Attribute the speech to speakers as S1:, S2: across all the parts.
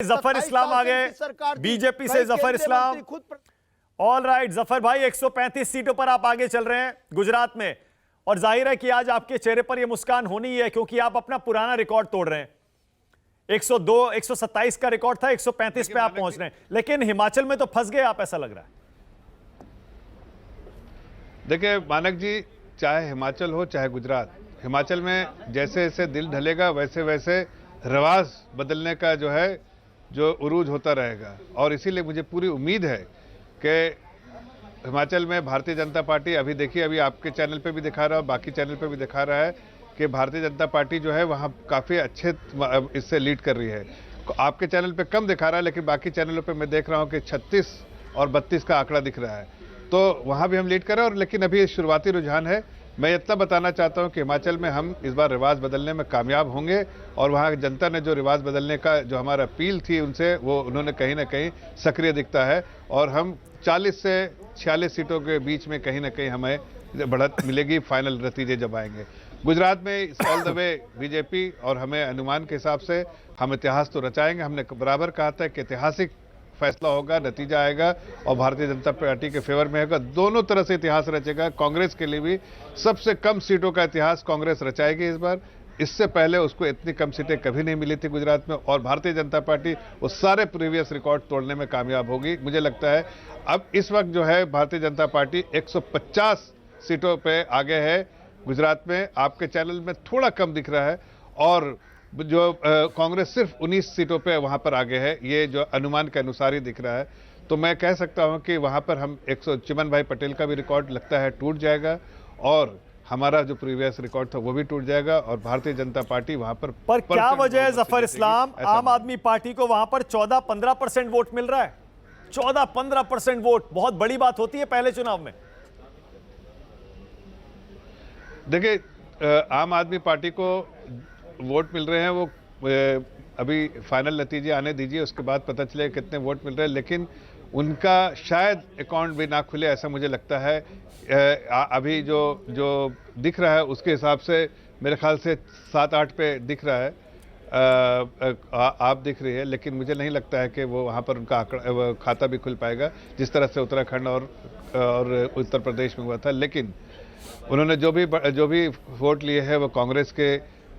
S1: जफर इस्लाम आ गए बीजेपी से। Zafar Islam, all right Zafar भाई, 135 सीटों पर आप आगे चल रहे हैं गुजरात में, और जाहिर है कि आज आपके चेहरे पर यह मुस्कान होनी है क्योंकि आप अपना पुराना रिकॉर्ड तोड़ रहे हैं। 102 127 का रिकॉर्ड था, 135 पे आप पहुंच रहे हैं, लेकिन हिमाचल में तो फंस गए आप, ऐसा लग रहा है।
S2: देखिए मानक जी, चाहे हिमाचल हो चाहे गुजरात, हिमाचल में जैसे जैसे दिल ढलेगा वैसे वैसे रिवाज बदलने का जो उरूज होता रहेगा, और इसीलिए मुझे पूरी उम्मीद है कि हिमाचल में भारतीय जनता पार्टी, अभी देखिए, अभी आपके चैनल पे भी दिखा रहा है, बाकी चैनल पे भी दिखा रहा है कि भारतीय जनता पार्टी जो है वहाँ काफ़ी अच्छे इससे लीड कर रही है। आपके चैनल पे कम दिखा रहा है, लेकिन बाकी चैनलों पे मैं देख रहा हूँ कि 36 और 32 का आंकड़ा दिख रहा है, तो वहाँ भी हम लीड कर रहे हैं। और लेकिन अभी शुरुआती रुझान है। मैं इतना बताना चाहता हूं कि हिमाचल में हम इस बार रिवाज बदलने में कामयाब होंगे, और वहां जनता ने जो रिवाज बदलने का जो हमारा अपील थी उनसे, वो उन्होंने कहीं ना कहीं सक्रिय दिखता है, और हम 40 से 46 सीटों के बीच में कहीं ना कहीं हमें बढ़त मिलेगी फाइनल नतीजे जब आएंगे। गुजरात में ऑल द वे बीजेपी, और हमें अनुमान के हिसाब से हम इतिहास तो रचाएंगे। हमने बराबर कहा था कि ऐतिहासिक फैसला होगा, नतीजा आएगा और भारतीय जनता पार्टी के फेवर में होगा। दोनों तरह से इतिहास रचेगा। कांग्रेस के लिए भी सबसे कम सीटों का इतिहास कांग्रेस रचाएगी इस बार। इससे पहले उसको इतनी कम सीटें कभी नहीं मिली थी गुजरात में, और भारतीय जनता पार्टी वो सारे प्रीवियस रिकॉर्ड तोड़ने में कामयाब होगी। मुझे लगता है अब इस वक्त जो है भारतीय जनता पार्टी 150 सीटों पे आगे है गुजरात में। आपके चैनल में थोड़ा कम दिख रहा है, और जो कांग्रेस सिर्फ 19 सीटों पे वहां पर आगे है, ये जो अनुमान के अनुसार ही दिख रहा है। तो मैं कह सकता हूं कि वहां पर हम 100 चिमन भाई पटेल का भी रिकॉर्ड लगता है टूट जाएगा, और हमारा जो प्रीवियस रिकॉर्ड था वो भी टूट जाएगा, और भारतीय जनता पार्टी वहां पर
S1: क्या वजह है जफर इस्लाम, आम आदमी पार्टी को वहां पर 14-15% वोट मिल रहा है? 14-15% वोट बहुत बड़ी बात होती है पहले चुनाव में।
S2: देखिए आम आदमी पार्टी को वोट मिल रहे हैं, वो अभी फाइनल नतीजे आने दीजिए, उसके बाद पता चले कितने वोट मिल रहे हैं, लेकिन उनका शायद अकाउंट भी ना खुले, ऐसा मुझे लगता है। अभी जो दिख रहा है उसके हिसाब से मेरे ख्याल से 7-8 पे दिख रहा है, आप दिख रही है, लेकिन मुझे नहीं लगता है कि वो वहाँ पर उनका खाता भी खुल पाएगा जिस तरह से उत्तराखंड और उत्तर प्रदेश में हुआ था। लेकिन उन्होंने जो भी वोट लिए हैं वो कांग्रेस के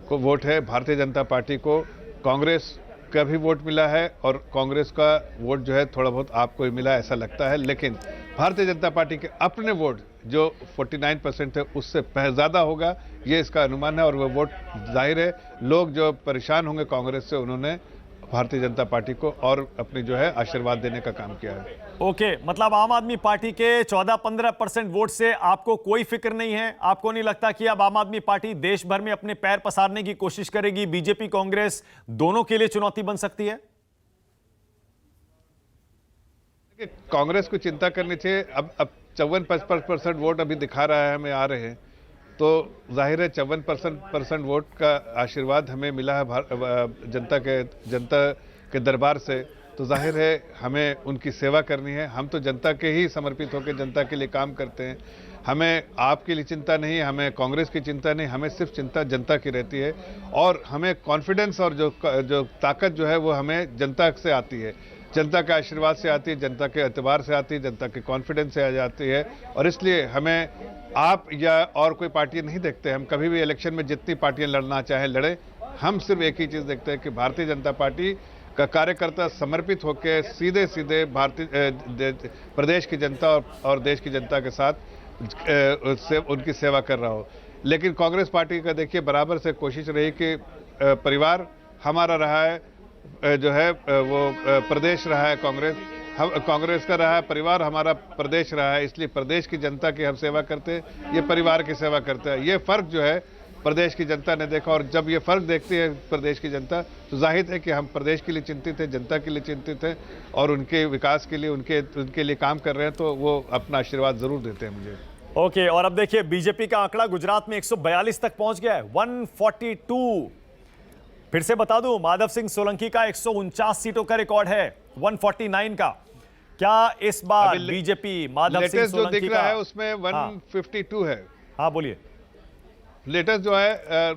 S2: को वोट है। भारतीय जनता पार्टी को कांग्रेस का भी वोट मिला है, और कांग्रेस का वोट जो है थोड़ा बहुत आपको ही मिला ऐसा लगता है, लेकिन भारतीय जनता पार्टी के अपने वोट जो 49% है उससे ज़्यादा होगा, ये इसका अनुमान है। और वो वोट जाहिर है लोग जो परेशान होंगे कांग्रेस से, उन्होंने भारतीय जनता पार्टी को और अपनी जो है आशीर्वाद देने का काम किया है।
S1: ओके, मतलब आम आदमी पार्टी के 14-15% वोट से आपको कोई फिक्र नहीं है? आपको नहीं लगता कि अब आम आदमी पार्टी देश भर में अपने पैर पसारने की कोशिश करेगी? बीजेपी कांग्रेस दोनों के लिए चुनौती बन सकती है?
S2: कांग्रेस को चिंता करनी चाहिए। अब 54-55% वोट अभी दिखा रहा है हमें आ रहे हैं, तो जाहिर है 54% वोट का आशीर्वाद हमें मिला है जनता के दरबार से, तो जाहिर है हमें उनकी सेवा करनी है। हम तो जनता के ही समर्पित होकर जनता के लिए काम करते हैं। हमें आपके लिए चिंता नहीं, हमें कांग्रेस की चिंता नहीं, हमें सिर्फ चिंता जनता की रहती है, और हमें कॉन्फिडेंस और जो ताकत जो है वो हमें जनता से आती है, जनता के आशीर्वाद से आती है, जनता के एतबार से आती है, जनता के कॉन्फिडेंस से आ जाती है। और इसलिए हमें आप या और कोई पार्टी नहीं देखते। हम कभी भी इलेक्शन में जितनी पार्टियां लड़ना चाहे लड़े, हम सिर्फ एक ही चीज़ देखते हैं कि भारतीय जनता पार्टी का कार्यकर्ता समर्पित होकर सीधे सीधे प्रदेश की जनता और देश की जनता के साथ उनकी सेवा कर रहा हो। लेकिन कांग्रेस पार्टी का देखिए बराबर से कोशिश रही कि परिवार हमारा रहा है, जो है वो प्रदेश रहा है, कांग्रेस का रहा है, परिवार हमारा प्रदेश रहा है, इसलिए प्रदेश की जनता की हम सेवा करते हैं, ये परिवार की सेवा करते हैं। ये फर्क जो है प्रदेश की जनता ने देखा, और जब ये फर्क देखती है प्रदेश की जनता, तो जाहिर है कि हम प्रदेश के लिए चिंतित हैं, जनता के लिए चिंतित हैं, और उनके विकास के लिए उनके लिए काम कर रहे हैं, तो वो अपना आशीर्वाद जरूर देते हैं मुझे।
S1: ओके, और अब देखिए बीजेपी का आंकड़ा गुजरात में 142 तक पहुंच गया है, 142। फिर से बता दूं, माधव सिंह सोलंकी का 149 सीटों का रिकॉर्ड है 149 का। क्या इस बार बीजेपी माधव सिंह सोलंकी
S2: जो दिख रहा है उसमें 152 है?
S1: हाँ बोलिए।
S2: लेटेस्ट जो है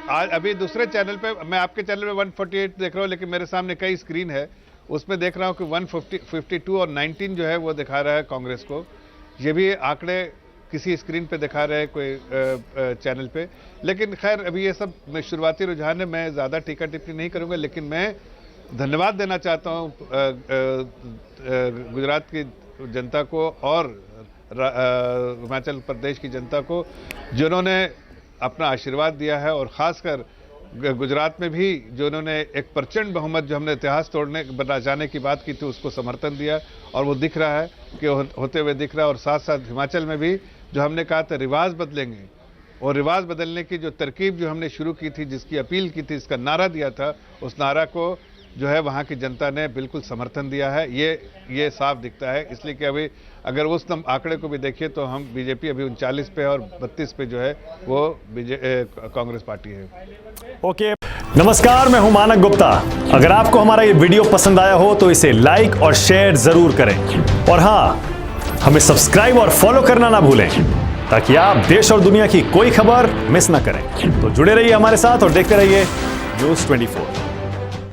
S2: आज अभी दूसरे चैनल पे, मैं आपके चैनल पे 148 देख रहा हूँ, लेकिन मेरे सामने कई स्क्रीन है, उसमें देख रहा हूँ कि 152 और 19 जो है वो दिखा रहा है कांग्रेस को। ये भी आंकड़े किसी स्क्रीन पे दिखा रहे हैं कोई चैनल पे। लेकिन खैर अभी ये सब शुरुआती रुझान है, मैं ज़्यादा टीका टिप्पणी नहीं करूँगा, लेकिन मैं धन्यवाद देना चाहता हूँ गुजरात की जनता को और हिमाचल प्रदेश की जनता को, जिन्होंने अपना आशीर्वाद दिया है, और ख़ासकर गुजरात में भी जो उन्होंने एक प्रचंड बहुमत, जो हमने इतिहास तोड़ने बना जाने की बात की थी, उसको समर्थन दिया, और वो दिख रहा है कि होते हुए दिख रहा है। और साथ साथ हिमाचल में भी जो हमने कहा था रिवाज बदलेंगे, और रिवाज बदलने की जो तरकीब जो हमने शुरू की थी, जिसकी अपील की थी, इसका नारा दिया था, उस नारा को जो है वहाँ की जनता ने बिल्कुल समर्थन दिया है। ये साफ दिखता है। इसलिए कि अभी अगर उस आंकड़े को भी देखिए तो हम बीजेपी अभी 39 पे और 32 पे जो है वो कांग्रेस पार्टी है।
S1: ओके, नमस्कार, मैं हूं मानक गुप्ता। अगर आपको हमारा ये वीडियो पसंद आया हो तो इसे लाइक और शेयर जरूर करें, और हाँ, हमें सब्सक्राइब और फॉलो करना ना भूलें, ताकि आप देश और दुनिया की कोई खबर मिस ना करें। तो जुड़े रहिए हमारे साथ और देखते रहिए न्यूज़ 24।